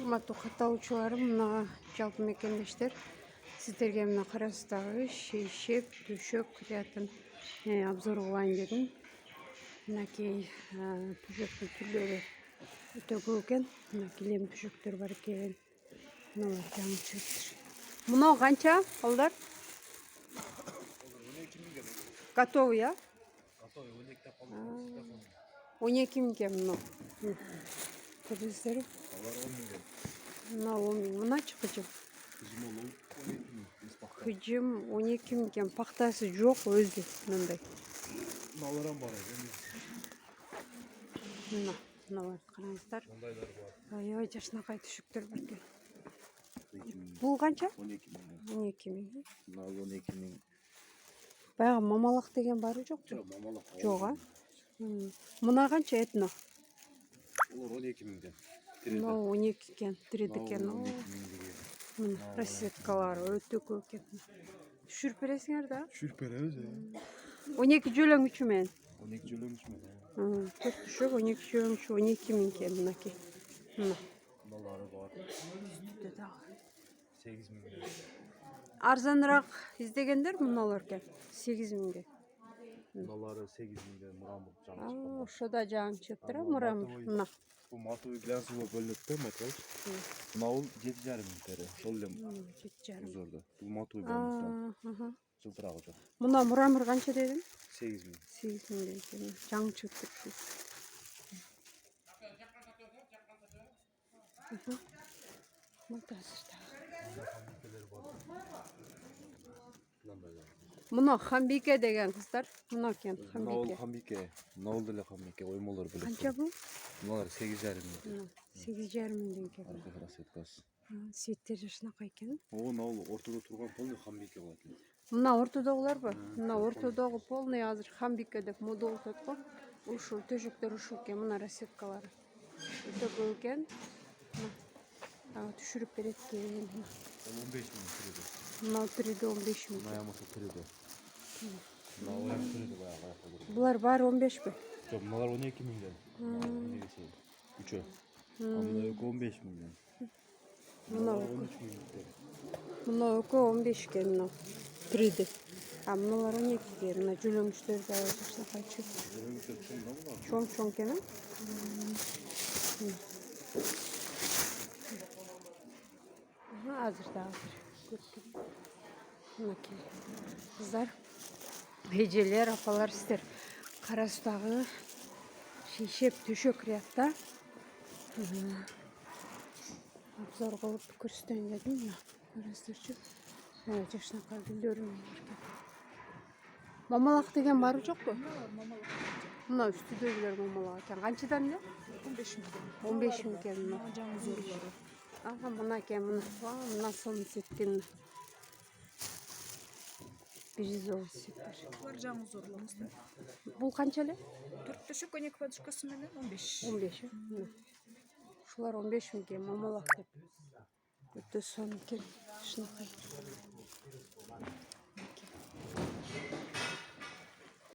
Урматтуу катталуучуларым, мына жалпы мекендештер сиздерге мына карастагы шейшеп төшөк кыятын обзор кылайын дедим. Мынакей төшөктүн түрлөрү өтө көп экен. Мына килем төшөктөр бар экен. Мыналар жаңы чыгыптыр. Мына канча балдар? 12 000 Готовый 12 миңге мына. Көрдүңүздөр? Мына 10 000. Мыначы кыжым? Кыжым 12 000 экен. Пактасы жок өзү мындай. Мыналарам бар экен. Мыналар караңыздар. Мындайлар бар. Аябай жашынакай төшөктөр бар экен. Бул канча? 12 000. 12 000. Мына 12 000. Баягы мамалак деген барбы жокпу? Жок, мамалак. Жок, а? Мына канча этно? Олар 12 000ден. Мына 12 экен, 3 экен. Мына розеткалары өтө көп экен. Түшүрүп бересиңер да? Түшүрүп беребиз. 12 жөлөңүчү менен. 12 жөлөңүч менен. Төрт түшөк 12 жөлөңүчү 12 000 экен мынакей. Мыналары бар. Үстүдө дагы 8 000. Арзаныраак издегендер мыналар экен. 8 000ге. Мыналары 8 000ден мурамыр жаңы чыккан. Ошо да жаңы чыгыптыр, мурамыр. Мына. Бул матовый глянцевый бөлөт да, матовый. Мына бул 7,5 000 тери. Ошол эле 7,5 узордо. Бул матовый болмуштан. Жылтырагы жок. Мына мурамыр канча дедим? 8 000. 8 000 экен. Жаңы чыгыптыр ушу. Мына хамбике деген кыздар. Мына экен хамбике. Хамбике. Мына деле хамбике оймолор бөлөк. Канча бул? Мыналар 8,5 000. 8,5 000 экен. Арка красоткасы. Светтер жашынакай экен. Мына ортодо турган полный хамбике болот. Мына ортодогуларбы? Мына ортодогу полный азыр хамбике деп мода болуп атат го. Ушул төшөктөр ушул экен, мына розеткалары. Өтө көп экен. Мына түшүрүп берет экен. 15 000 турду. Мына 3 15 000. Мына ямасы турду. Мына ояк турду баягы. Булар баары 15 бі? Жок, мыналар 12 000ден. Үчөө. Мына 15 000ден. Мына 13 000ден. Мына экөө 15 экен мына. 3D. Мыналар 12 экен. Мына жөлөңүчтөр да жашынакай чыгып. Жөлөңүчтөр чоң да. Чоң экен. Азыр дагы көп. Мынакей кыздар, эжелер, апалар, сиздер карастагы шейшеп төшөк кыятта обзор кылып көрсөтөйүн дедим. Мына көрүңүздөрчү. Жашынакай гүлдөрү бар экен. Мамалак деген барбы жокпу? Мамалак. Мына үстүдөгүлөр мамалак экен. Канчадан эле? 15 000. 15 000 экен. Жаңы зорлору. Мына экен, мына солнце эткен. Биризовый сеттер. Булар жаңы зорломуздар. Бул канча эле? 4 төшөк 12 подушкасы менен 15. 15. Ушулар 15 000 экен, мамалак деп. Өтө сонун экен. Шынакай.